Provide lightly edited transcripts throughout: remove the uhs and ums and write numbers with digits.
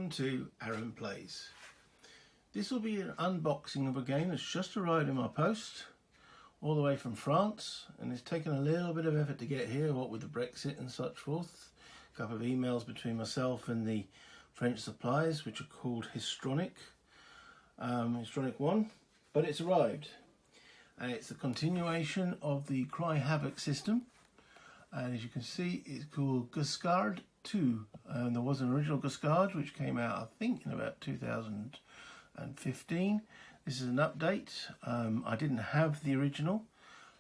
welcome to Aaron Plays. This will be an unboxing of a game that's just arrived in my post all the way from France, and it's taken a little bit of effort to get here, what with the Brexit and such forth. A couple of emails between myself and the French suppliers, which are called Histronic 1, but it's arrived, and it's the continuation of the Cry Havoc system, and as you can see it's called Guiscard 2. There was an original Guiscard which came out I think in about 2015. This is an update. I didn't have the original.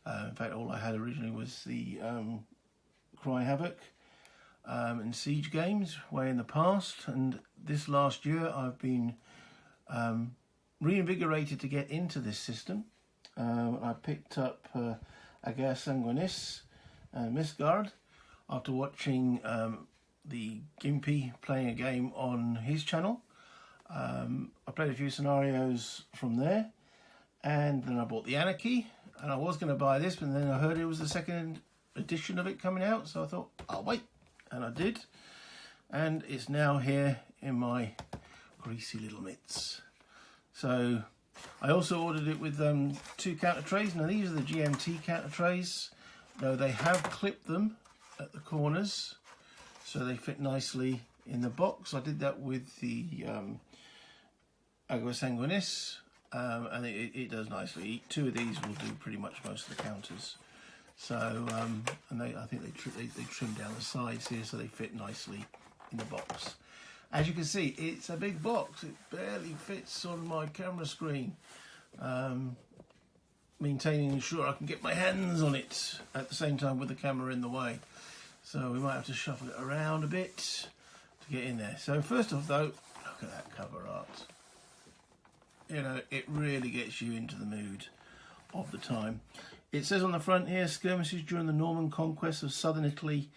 In fact, all I had originally was the Cry Havoc and Siege games way in the past, and this last year I've been reinvigorated to get into this system. I picked up Guiscard and Guiscard after watching the Gimpy playing a game on his channel. I played a few scenarios from there, and then I bought the Anarchy, and I was going to buy this, but then I heard it was the second edition of it coming out, so I thought I'll wait, and I did, and it's now here in my greasy little mitts. So I also ordered it with 2 counter trays. Now these are the GMT counter trays, though they have clipped them at the corners so they fit nicely in the box. I did that with the Guiscard, and it does nicely. 2 of these will do pretty much most of the counters. So, and I think they trim down the sides here so they fit nicely in the box. As you can see, it's a big box. It barely fits on my camera screen. Maintaining sure I can get my hands on it at the same time with the camera in the way. So we might have to shuffle it around a bit to get in there. So first off though, look at that cover art. You know, it really gets you into the mood of the time. It says on the front here, skirmishes during the Norman conquest of southern Italy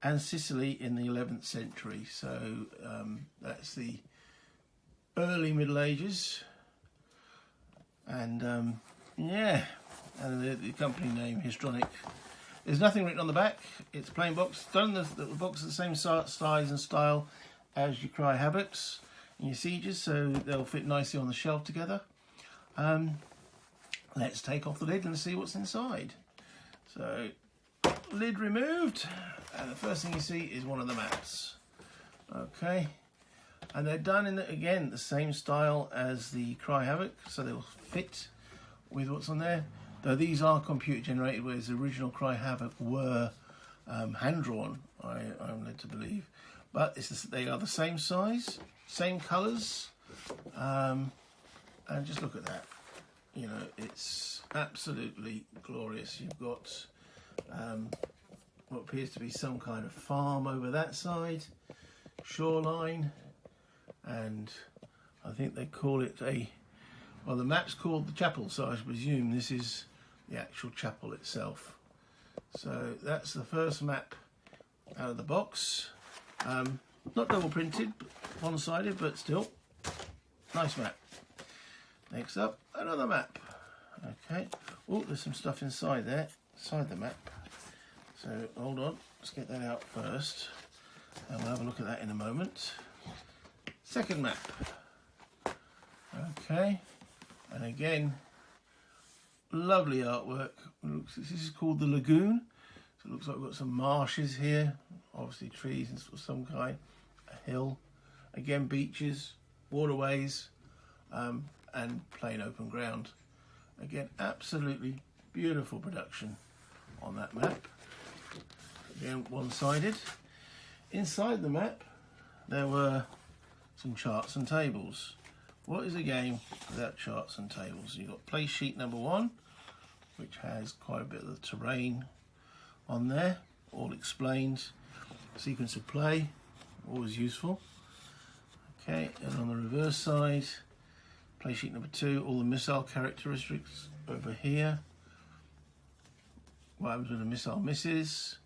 and Sicily in the 11th century. So that's the early Middle Ages. And yeah, and the company name, Histronic. There's nothing written on the back. It's a plain box. Done the box is the same size and style as your Cry Havocs and your Sieges, so they'll fit nicely on the shelf together. Let's take off the lid and see what's inside. So, lid removed, and the first thing you see is one of the maps. Okay, and they're done in again the same style as the Cry Havoc, so they'll fit with what's on there. Though these are computer generated, whereas the original Cry Havoc were hand drawn, I'm led to believe. But they are the same size, same colours, and just look at that. You know, it's absolutely glorious. You've got what appears to be some kind of farm over that side, shoreline, and I think they call it well, the map's called the chapel, so I presume this is the actual chapel itself. So that's the first map out of the box. Not double printed, one-sided, but still nice map. Next up, another map. Okay. Oh, there's some stuff inside there, inside the map. So hold on, let's get that out first, and we'll have a look at that in a moment. Second map. Okay. And again, lovely artwork. This is called the Lagoon. So it looks like we've got some marshes here, obviously trees of some kind, a hill, again beaches, waterways, and plain open ground. Again, absolutely beautiful production on that map. Again, one-sided. Inside the map, there were some charts and tables. What is a game without charts and tables? You've got play sheet number 1, which has quite a bit of the terrain on there, all explained. Sequence of play, always useful. Okay, and on the reverse side, play sheet number 2, all the missile characteristics over here. What happens when a missile misses,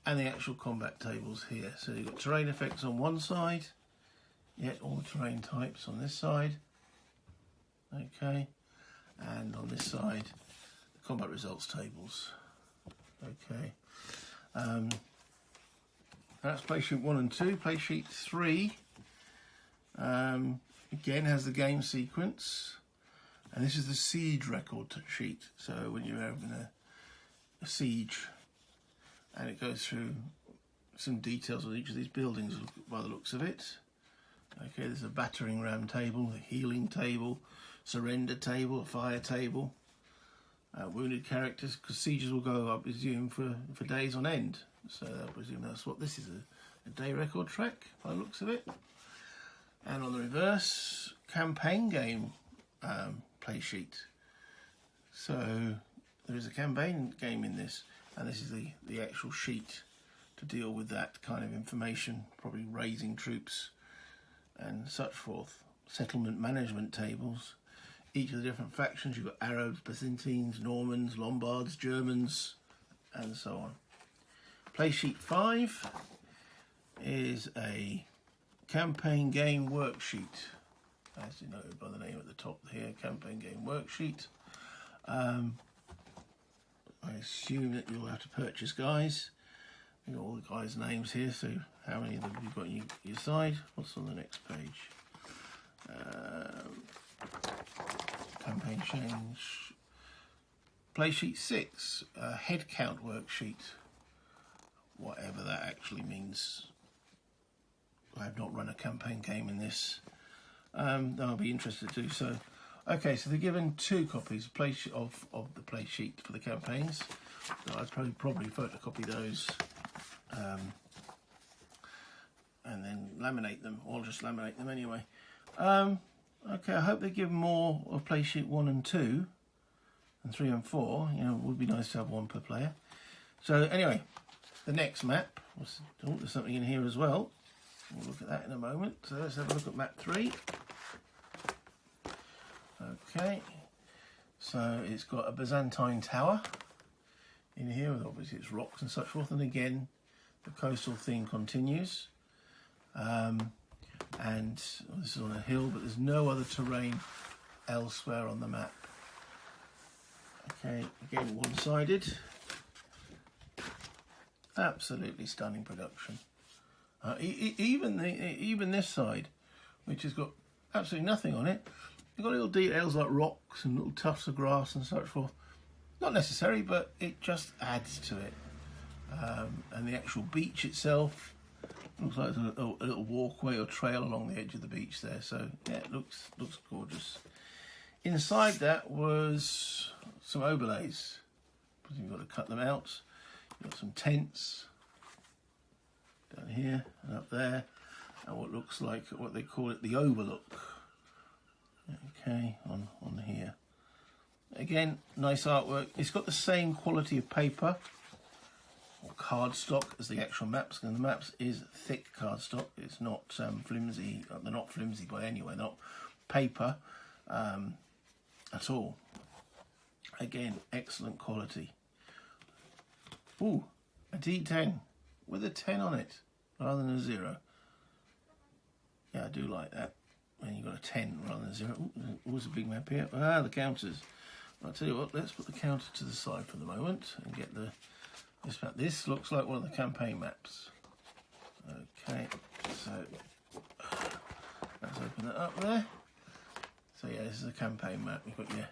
and the actual combat tables here. So you've got terrain effects on one side, yet all the terrain types on this side. Okay, and on this side, the combat results tables. Okay, that's play sheet 1 and 2. Play sheet 3 Again, has the game sequence, and this is the siege record sheet. So when you're having a siege, and it goes through some details on each of these buildings by the looks of it. Okay, there's a battering ram table, a healing table, surrender table, a fire table, wounded characters, because sieges will go, I presume, for days on end. So I presume that's what this is, a day record track by the looks of it. And on the reverse, campaign game play sheet. So there is a campaign game in this, and this is the actual sheet to deal with that kind of information, probably raising troops and such forth. Settlement management tables. Each of the different factions, you've got Arabs, Byzantines, Normans, Lombards, Germans, and so on. Play sheet 5 is a campaign game worksheet, as denoted by the name at the top here, campaign game worksheet. I assume that you'll have to purchase guys. You've got all the guys' names here, so how many of them you've got on your side? What's on the next page? Campaign change. Play sheet 6, head count worksheet. Whatever that actually means. I have not run a campaign game in this. I'll be interested to do so. Okay, so they're given 2 copies of the play sheet for the campaigns. So I'd probably photocopy those and then laminate them, or just laminate them anyway. Okay, I hope they give more of play sheet 1 and 2 and 3 and 4. You know, it would be nice to have 1 per player. So anyway, the next map. Oh, there's something in here as well. We'll look at that in a moment. So let's have a look at map 3. Okay, so it's got a Byzantine tower in here, with obviously its rocks and such forth, and again the coastal theme continues. And this is on a hill, but there's no other terrain elsewhere on the map. Okay, again one-sided. Absolutely stunning production. Even this side, which has got absolutely nothing on it, you've got little details like rocks and little tufts of grass and such forth. Not necessary, but it just adds to it. And the actual beach itself looks like there's a little walkway or trail along the edge of the beach there. So yeah, it looks gorgeous. Inside that was some overlays. You've got to cut them out. You've got some tents down here and up there, and what looks like, what they call it, the overlook. Okay, on here. Again, nice artwork. It's got the same quality of paper or cardstock as the actual maps, and the maps is thick cardstock. It's not flimsy. They're not flimsy by any way. They're not paper at all. Again, excellent quality. Ooh, a D10 with a 10 on it rather than a 0. Yeah, I do like that. When you've got a 10 rather than a 0. Ooh, always a big map here. Ah, the counters. I'll tell you what, let's put the counter to the side for the moment and get this map. This looks like one of the campaign maps. Okay, so let's open that up there. So yeah, this is a campaign map. You've got your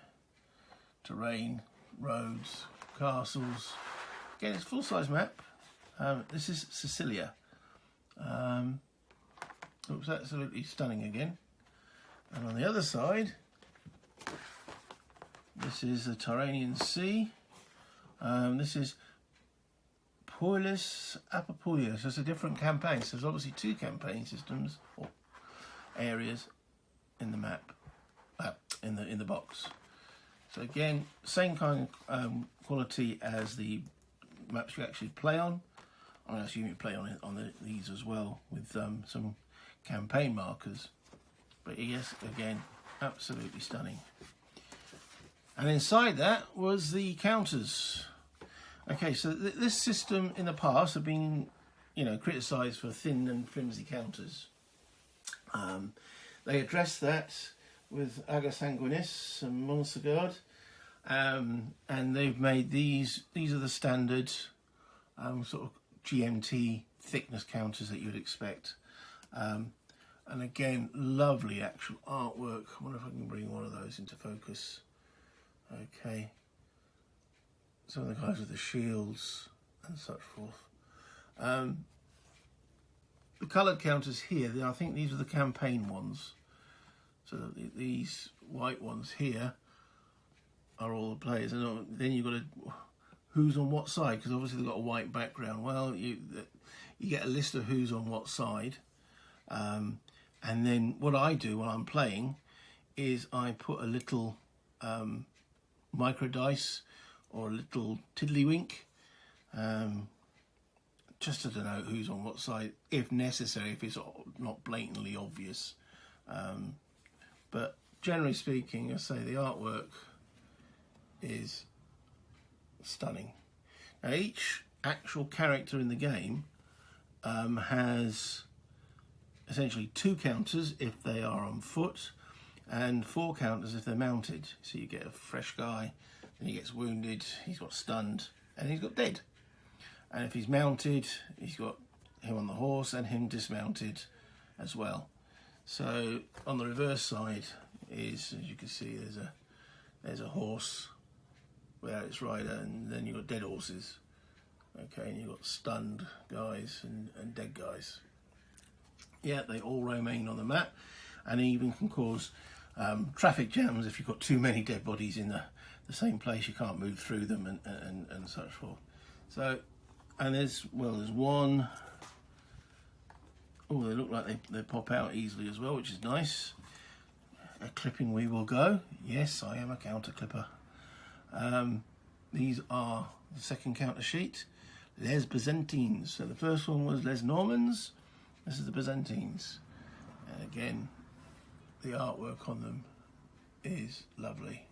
terrain, roads, castles. Again, it's a full-size map. This is Sicilia. Looks absolutely stunning again. And on the other side, this is the Tyrrhenian Sea. This is Polis Apapulia. So it's a different campaign. So there's obviously 2 campaign systems or areas in the map, in the box. So again, same kind of quality as the maps you actually play on. I assume you play on these as well with some campaign markers. But yes, again, absolutely stunning. And inside that was the counters. Okay, so this system in the past have been, criticised for thin and flimsy counters. They addressed that with Aga Sanguinis and Montsegur, and they've made these are the standard sort of GMT thickness counters that you'd expect. And again, lovely actual artwork. I wonder if I can bring one of those into focus. Okay. Some of the guys with the shields and such forth. The coloured counters here, I think these are the campaign ones. So these white ones here are all the players. And then you've got to, who's on what side, because obviously they've got a white background. Well, you get a list of who's on what side. And then what I do while I'm playing is I put a little micro dice or a little tiddlywink, just to denote who's on what side, if necessary, if it's not blatantly obvious. But generally speaking, I say the artwork is stunning. Now, each actual character in the game has essentially 2 counters if they are on foot, and 4 counters if they're mounted. So you get a fresh guy, then he gets wounded, he's got stunned, and he's got dead. And if he's mounted, he's got him on the horse and him dismounted as well. So on the reverse side is, as you can see, there's a horse without its rider, and then you've got dead horses. Okay, and you've got stunned guys and dead guys. Yeah, they all remain on the map, and even can cause traffic jams if you've got too many dead bodies in the same place. You can't move through them and such forth. So, and there's one. Oh, they look like they pop out easily as well, which is nice. A clipping we will go. Yes, I am a counter clipper. These are the second counter sheet. Les Byzantines. So the first one was Les Normands. This is the Byzantines. And again, the artwork on them is lovely.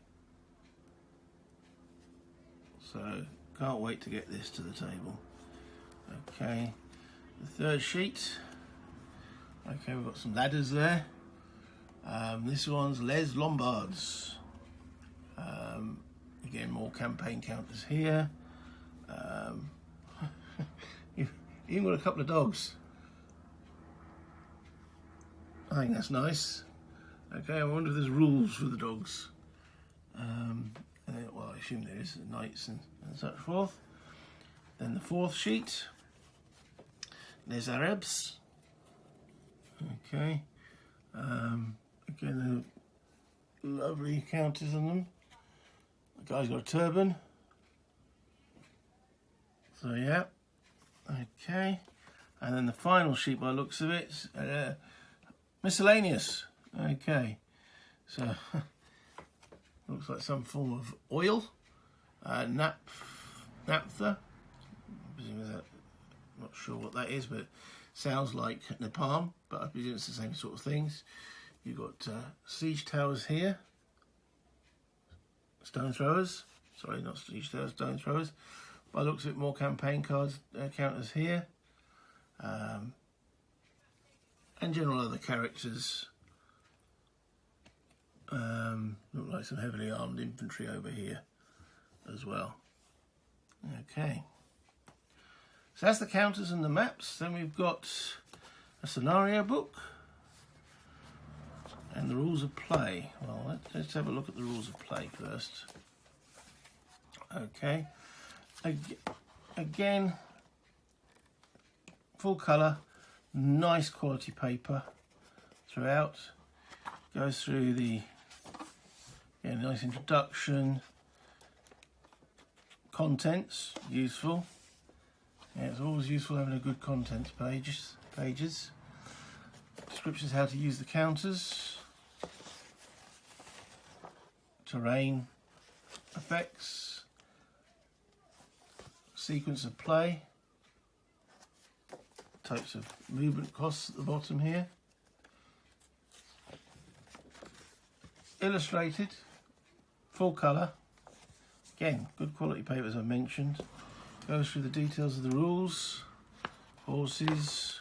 So can't wait to get this to the table. Okay, the third sheet. Okay, we've got some ladders there. This one's Les Lombards. Again, more campaign counters here. You've even got a couple of dogs. I think that's nice. Okay, I wonder if there's rules for the dogs. Well, I assume there is, knights and such forth. Then the fourth sheet, Les Arabs. Okay, again, lovely counters on them. The guy's got a turban. So yeah, okay. And then the final sheet, by the looks of it, miscellaneous. Okay, so looks like some form of oil, naphtha. Not sure what that is, but it sounds like napalm. But I presume it's the same sort of things. You've got siege towers here, stone throwers. Sorry, not siege towers, stone throwers. By the looks of it, more campaign cards counters here, and general other characters. Look like some heavily armed infantry over here as well. Okay, so that's the counters and the maps. Then we've got a scenario book and the rules of play. Well, let's have a look at the rules of play first. Okay, again, full colour, nice quality paper throughout. Goes through the nice introduction, contents, useful. Yeah, it's always useful having a good contents pages. Descriptions how to use the counters, terrain effects, sequence of play, types of movement costs at the bottom here. Illustrated, full colour, again good quality paper as I mentioned. Goes through the details of the rules, horses,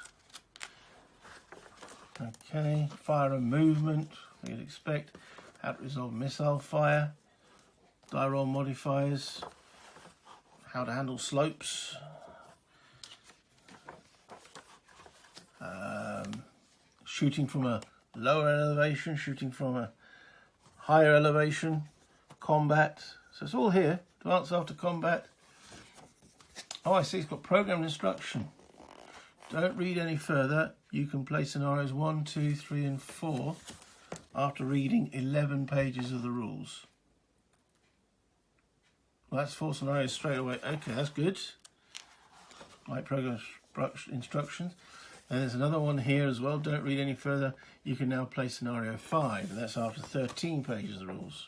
okay, fire and movement, you'd expect, how to resolve missile fire, die roll modifiers, how to handle slopes, shooting from a lower elevation, shooting from a higher elevation, combat. So it's all here. Advance after combat. Oh, I see, it's got programmed instruction. Don't read any further. You can play scenarios 1, 2, 3, and 4 after reading 11 pages of the rules. Well, that's 4 scenarios straight away. Okay, that's good. Right, program instructions. And there's another one here as well. Don't read any further. You can now play scenario 5, and that's after 13 pages of the rules.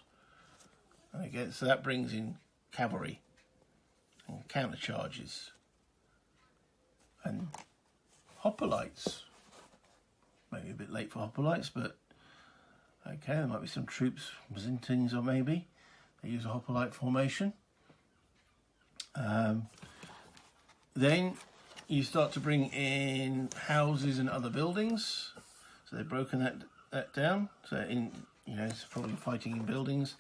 Okay, so that brings in cavalry and counter charges and hoplites. Maybe a bit late for hoplites, but okay, there might be some troops, Byzantines or maybe. They use a hoplite formation. Then you start to bring in houses and other buildings. So they've broken that down. So it's probably fighting in buildings.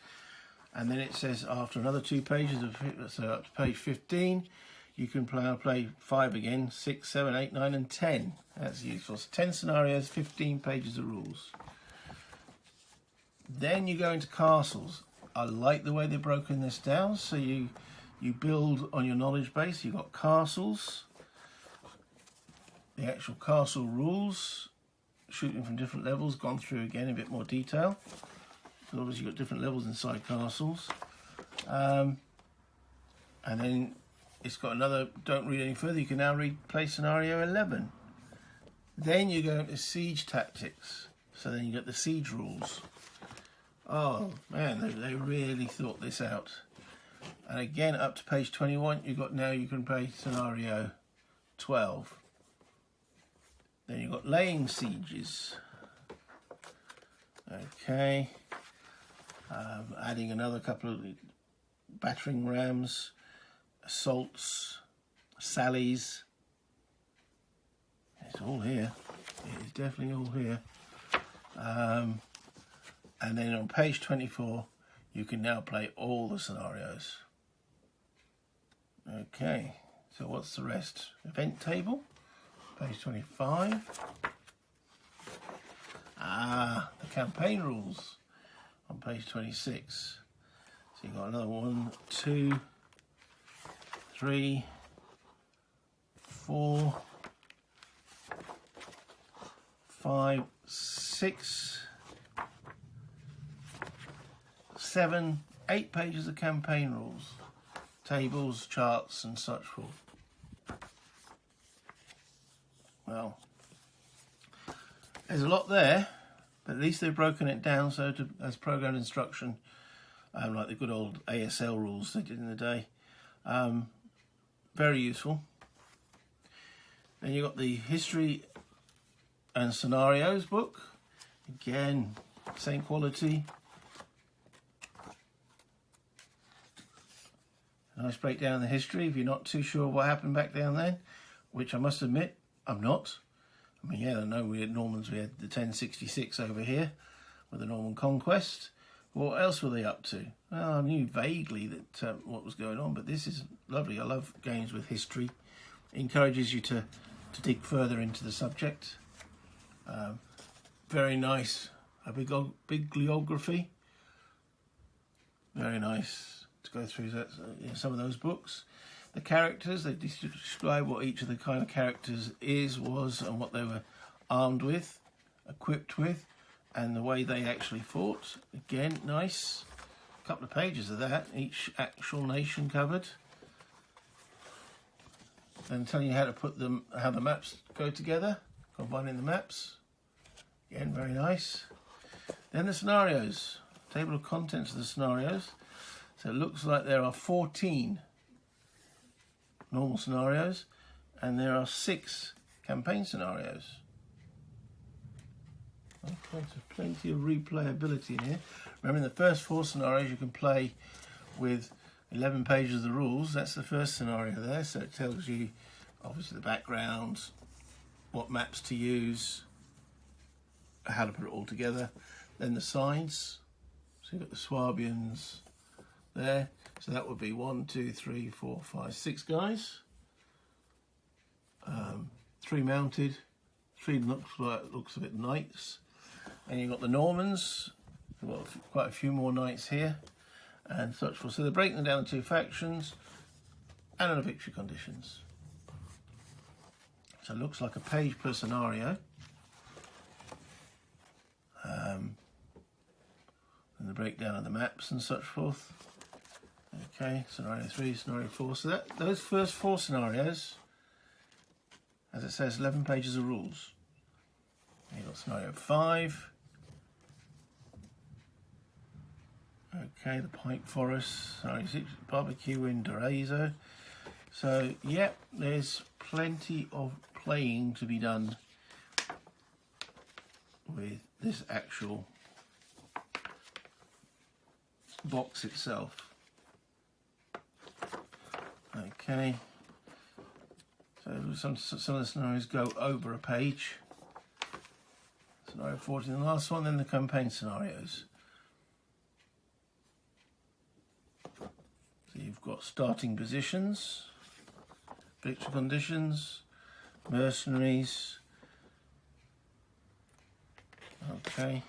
And then it says after another 2 pages, so up to page 15, you can play 5 again, 6, 7, 8, 9, and 10. That's useful. So 10 scenarios, 15 pages of rules. Then you go into castles. I like the way they've broken this down. So you build on your knowledge base. You've got castles, the actual castle rules, shooting from different levels, gone through again in a bit more detail. So obviously you've got different levels inside castles. And then it's got another, don't read any further, you can now play scenario 11. Then you go into siege tactics. So then you get the siege rules. Oh man, they really thought this out. And again, up to page 21, you can play scenario 12. Then you've got laying sieges. Okay. Adding another couple of battering rams, assaults, sallies. It's all here. It is definitely all here. And then on page 24, you can now play all the scenarios. Okay, so what's the rest? Event table, page 25. The campaign rules on page 26. So you've got another 1, 2, 3, 4, 5, 6, 7, 8 pages of campaign rules, tables, charts, and such forth. Well, there's a lot there, but at least they've broken it down so as programmed instruction, like the good old ASL rules they did in the day. Very useful. Then you've got the history and scenarios book. Again, same quality. Nice breakdown of the history if you're not too sure what happened back down then, which I must admit, I'm not. I mean, yeah, I know we had Normans, we had the 1066 over here with the Norman Conquest. What else were they up to? Well, I knew vaguely that what was going on, but this is lovely. I love games with history. It encourages you to dig further into the subject. Very nice. A bibliography. Very nice to go through that, some of those books. The characters, they describe what each of the kind of characters was, and what they were armed with, equipped with, and the way they actually fought. Again, nice. A couple of pages of that, each actual nation covered. And telling you how to put them, how the maps go together, combining the maps. Again, very nice. Then the scenarios, table of contents of the scenarios. So it looks like there are 14 normal scenarios, and there are 6 campaign scenarios. Okay, so plenty of replayability in here. Remember, in the first 4 scenarios you can play with 11 pages of the rules. That's the first scenario there, so it tells you obviously the backgrounds, what maps to use, how to put it all together. Then the sides, so you've got the Swabians there, so that would be 1, 2, 3, 4, 5, 6 guys. 3 mounted, Tree looks a bit knights, and you've got the Normans. We've got quite a few more knights here, and such forth. So they're breaking them down into 2 factions, and on the victory conditions. So it looks like a page per scenario. And the breakdown of the maps and such forth. Okay, scenario 3, scenario 4. So those first 4 scenarios, as it says, 11 pages of rules. You've got scenario 5. Okay, the Pike Forest, scenario 6, barbecue in Dorazo. So, yep, there's plenty of playing to be done with this actual box itself. Okay, so some of the scenarios go over a page. Scenario 14, the last one, then the campaign scenarios. So you've got starting positions, victory conditions, mercenaries. Okay.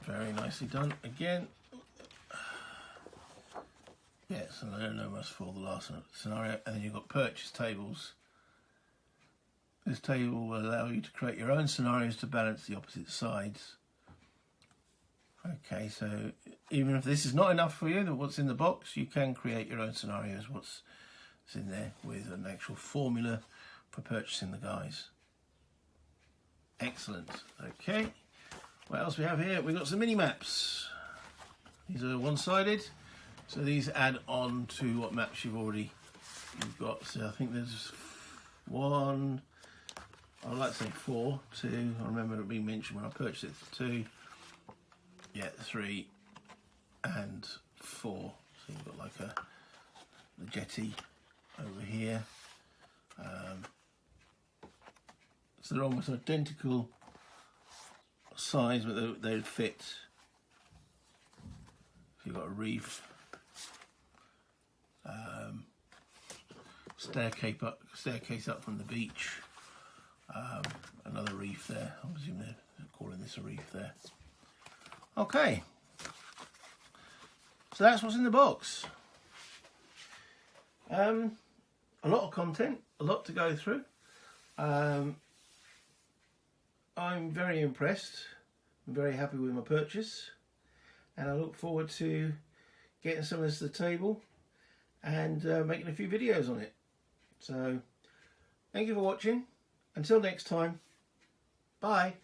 Very nicely done again. Yes, and I don't know much for the last scenario. And then you've got purchase tables. This table will allow you to create your own scenarios to balance the opposite sides. Okay, so even if this is not enough for you, what's in the box, you can create your own scenarios, what's in there, with an actual formula for purchasing the guys. Excellent. Okay. What else we have here? We've got some mini maps. These are one-sided, so these add on to what maps you've got. So I think there's 1, I'd like to say 4, 2. I remember it being mentioned when I purchased it. 2, yeah, 3, and 4. So you've got like the jetty over here. So they're almost identical size, but they'd fit. You've got a reef, staircase up from the beach, another reef there. I presume they're calling this a reef there. Okay, so that's what's in the box. A lot of content, a lot to go through. I'm very impressed. I'm very happy with my purchase, and I look forward to getting some of this to the table and making a few videos on it. So thank you for watching. Until next time, bye.